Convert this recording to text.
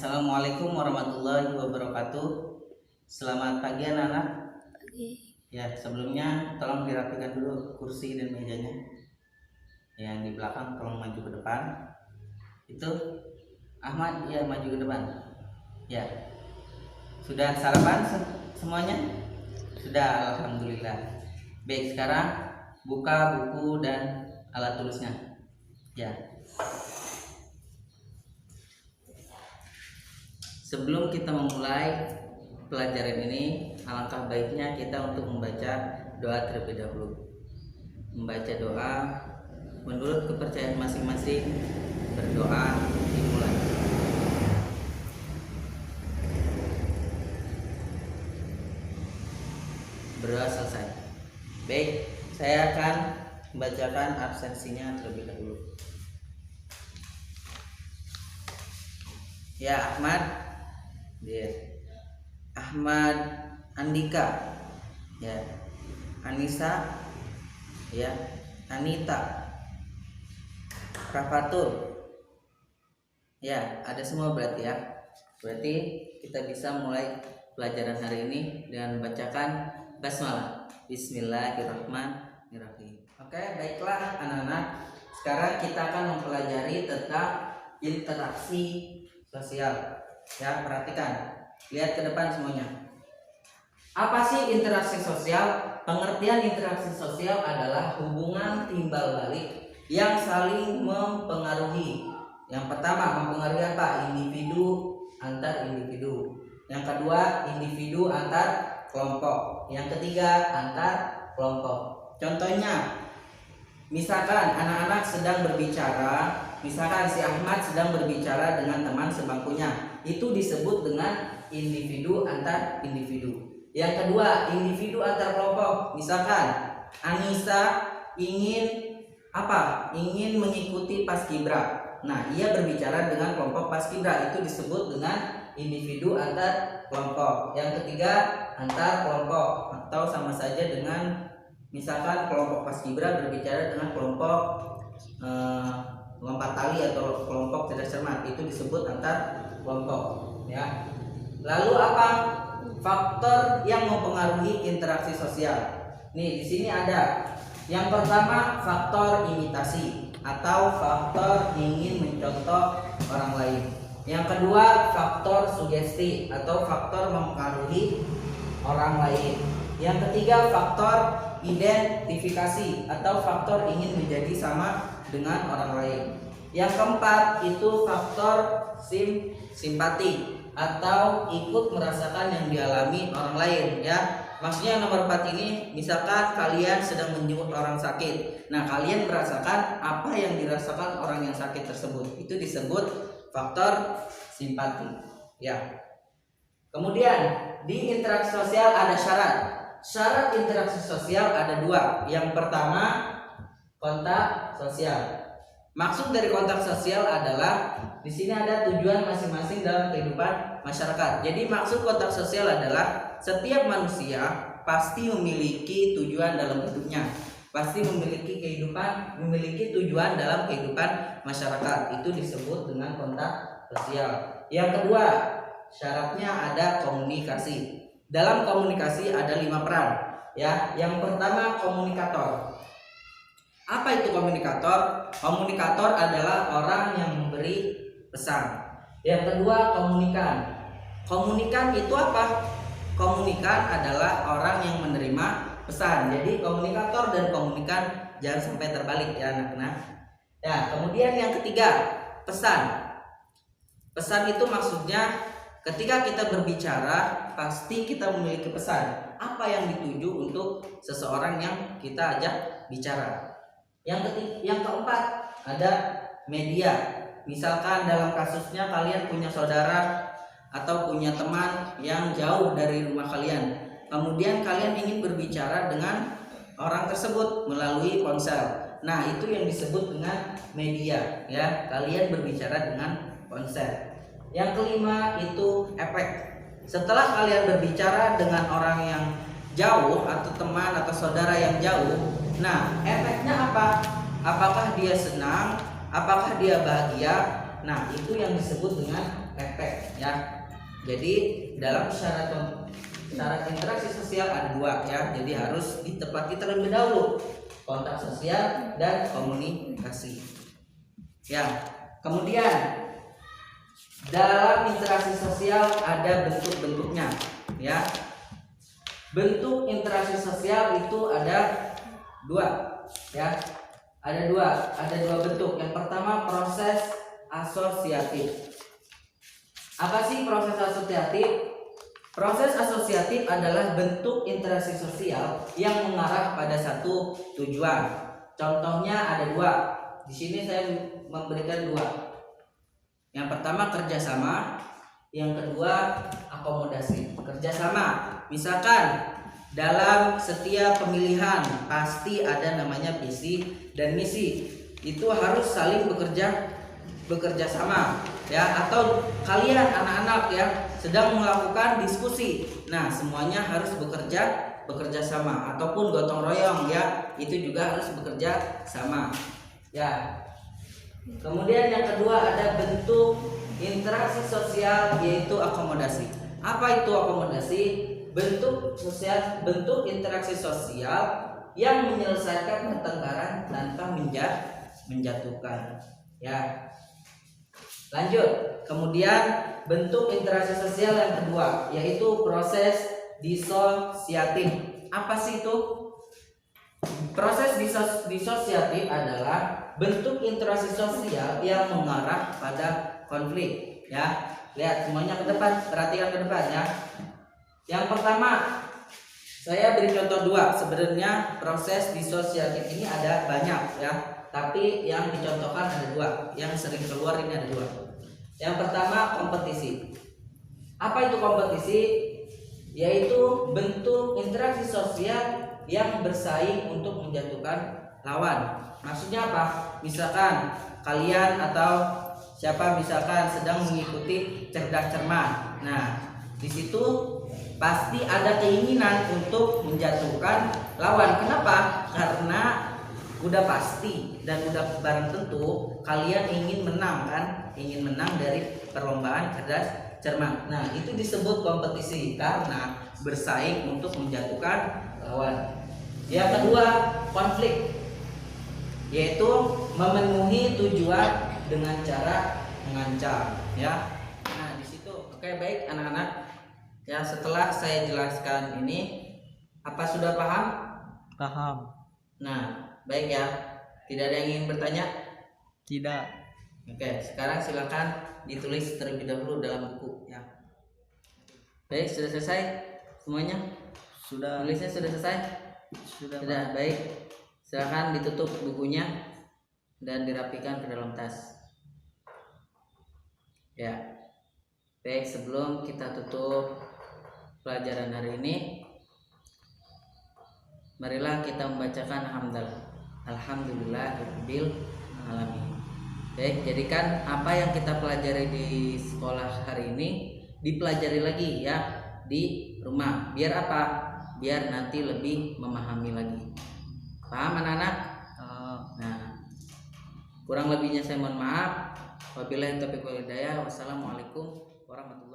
Assalamualaikum warahmatullahi wabarakatuh. Selamat pagi anak-anak. Ya, sebelumnya tolong dirapikan dulu kursi dan mejanya. Yang di belakang tolong maju ke depan. Itu Ahmad, ya maju ke depan. Ya. Sudah sarapan semuanya? Sudah, alhamdulillah. Baik, sekarang buka buku dan alat tulisnya. Ya. Sebelum kita memulai pelajaran ini, alangkah baiknya kita untuk membaca doa terlebih dahulu. Membaca doa menurut kepercayaan masing-masing, berdoa dimulai. Berdoa selesai. Baik, saya akan membacakan absensinya terlebih dahulu. Ya, Ahmad Andika, ya, Anissa, ya, Anita, Rafatul, ya, ada semua berarti ya. Berarti kita bisa mulai pelajaran hari ini dengan membacakan basmalah. Bismillahirrahmanirrahim. Oke, baiklah anak-anak. Sekarang kita akan mempelajari tentang interaksi sosial. Ya, perhatikan. Lihat ke depan semuanya. Apa sih interaksi sosial? Pengertian interaksi sosial adalah hubungan timbal balik yang saling mempengaruhi. Yang pertama, mempengaruhi apa? Individu antar individu. Yang kedua, individu antar kelompok. Yang ketiga, antar kelompok. Contohnya, misalkan anak-anak sedang berbicara, misalkan si Ahmad sedang berbicara dengan teman sebangkunya, itu disebut dengan individu antar individu. Yang kedua, individu antar kelompok. Misalkan Anissa ingin apa? Ingin mengikuti paskibra. Nah, ia berbicara dengan kelompok paskibra, itu disebut dengan individu antar kelompok. Yang ketiga, antar kelompok, atau sama saja dengan misalkan kelompok paskibra berbicara dengan kelompok lompat tali atau kelompok cerdas cermat, itu disebut antar kelompok, ya. Lalu apa faktor yang mempengaruhi interaksi sosial? Nih, di sini ada. Yang pertama, faktor imitasi atau faktor ingin mencontoh orang lain. Yang kedua, faktor sugesti atau faktor mempengaruhi orang lain. Yang ketiga, faktor identifikasi atau faktor ingin menjadi sama dengan orang lain. Yang keempat itu faktor simpati atau ikut merasakan yang dialami orang lain, ya. Maksudnya yang nomor 4 ini, misalkan kalian sedang menjenguk orang sakit. Nah, kalian merasakan apa yang dirasakan orang yang sakit tersebut. Itu disebut faktor simpati, ya. Kemudian di interaksi sosial ada syarat. Syarat interaksi sosial ada 2. Yang pertama, kontak sosial. Maksud dari kontak sosial adalah di sini ada tujuan masing-masing dalam kehidupan masyarakat. Jadi maksud kontak sosial adalah setiap manusia pasti memiliki tujuan dalam hidupnya, pasti memiliki tujuan dalam kehidupan masyarakat. Itu disebut dengan kontak sosial. Yang kedua, syaratnya ada komunikasi. Dalam komunikasi ada 5 peran, ya. Yang pertama, komunikator. Apa itu komunikator? Komunikator adalah orang yang memberi pesan. Yang kedua, komunikan. Komunikan itu apa? Komunikan adalah orang yang menerima pesan. Jadi komunikator dan komunikan jangan sampai terbalik, ya anak-anak. Ya, kemudian yang ketiga, pesan. Pesan itu maksudnya ketika kita berbicara pasti kita memiliki pesan. Apa yang dituju untuk seseorang yang kita ajak bicara. Yang keempat ada media. Misalkan dalam kasusnya kalian punya saudara atau punya teman yang jauh dari rumah kalian. Kemudian kalian ingin berbicara dengan orang tersebut melalui ponsel. Nah, itu yang disebut dengan media, ya. Kalian berbicara dengan ponsel. Yang kelima itu efek. Setelah kalian berbicara dengan orang yang jauh atau teman atau saudara yang jauh, nah efeknya apa? Apakah dia senang? Apakah dia bahagia? Nah, itu yang disebut dengan efek ya. Jadi dalam syarat interaksi sosial ada dua ya. Jadi harus ditepati terlebih dahulu, kontak sosial dan komunikasi. Ya. Kemudian dalam interaksi sosial ada bentuk-bentuknya ya. Bentuk interaksi sosial itu ada dua ya. Ada dua bentuk. Yang pertama proses asosiatif. Apa sih proses asosiatif? Proses asosiatif adalah bentuk interaksi sosial yang mengarah pada satu tujuan. Contohnya ada dua. Di sini saya memberikan dua. Yang pertama kerjasama, yang kedua akomodasi. Kerjasama, misalkan dalam setiap pemilihan pasti ada namanya visi dan misi. Itu harus saling bekerja sama ya. Atau kalian anak-anak ya sedang melakukan diskusi. Nah, semuanya harus bekerja sama ataupun gotong royong ya. Itu juga harus bekerja sama. Ya. Kemudian yang kedua ada bentuk interaksi sosial yaitu akomodasi. Apa itu akomodasi? Bentuk interaksi sosial yang menyelesaikan pertengkaran tanpa menjatuhkan. Ya. Lanjut. Kemudian bentuk interaksi sosial yang kedua yaitu proses disosiatif. Apa sih itu? Proses disosiatif adalah bentuk interaksi sosial yang mengarah pada konflik ya. Lihat semuanya ke depan, perhatikan ke depan ya. Yang pertama saya beri contoh dua. Sebenarnya proses disosiatif ini ada banyak ya, tapi yang dicontohkan ada dua. Yang sering keluar ini ada dua. Yang pertama kompetisi. Apa itu kompetisi? Yaitu bentuk interaksi sosial yang bersaing untuk menjatuhkan lawan. Maksudnya apa? Misalkan kalian atau siapa misalkan sedang mengikuti cerdas cermat. Nah, di situ pasti ada keinginan untuk menjatuhkan lawan. Kenapa? Karena udah pasti dan udah barang tentu kalian ingin menang kan? Ingin menang dari perlombaan cerdas cermat. Nah, itu disebut kompetisi karena bersaing untuk menjatuhkan lawan. Yang kedua, konflik, yaitu memenuhi tujuan dengan cara mengancam ya. Nah, di situ. Oke, baik anak-anak. Ya, setelah saya jelaskan ini, apa sudah paham? Paham. Nah, baik ya. Tidak ada yang ingin bertanya? Tidak. Oke, sekarang silakan ditulis terlebih dahulu dalam buku ya. Baik, sudah selesai semuanya? Sudah. Tulisnya sudah selesai? Sudah. Baik. Silakan ditutup bukunya dan dirapikan ke dalam tas. Ya. Baik, sebelum kita tutup pelajaran hari ini, marilah kita membacakan Alhamdulillahirabbil alamin. Baik, jadikan apa yang kita pelajari di sekolah hari ini dipelajari lagi ya di rumah. Biar apa? Biar nanti lebih memahami lagi. Paham anak-anak? Nah, kurang lebihnya saya mohon maaf. Wabillahi taufiq wal hidayah. Wassalamualaikum warahmatullahi wabarakatuh.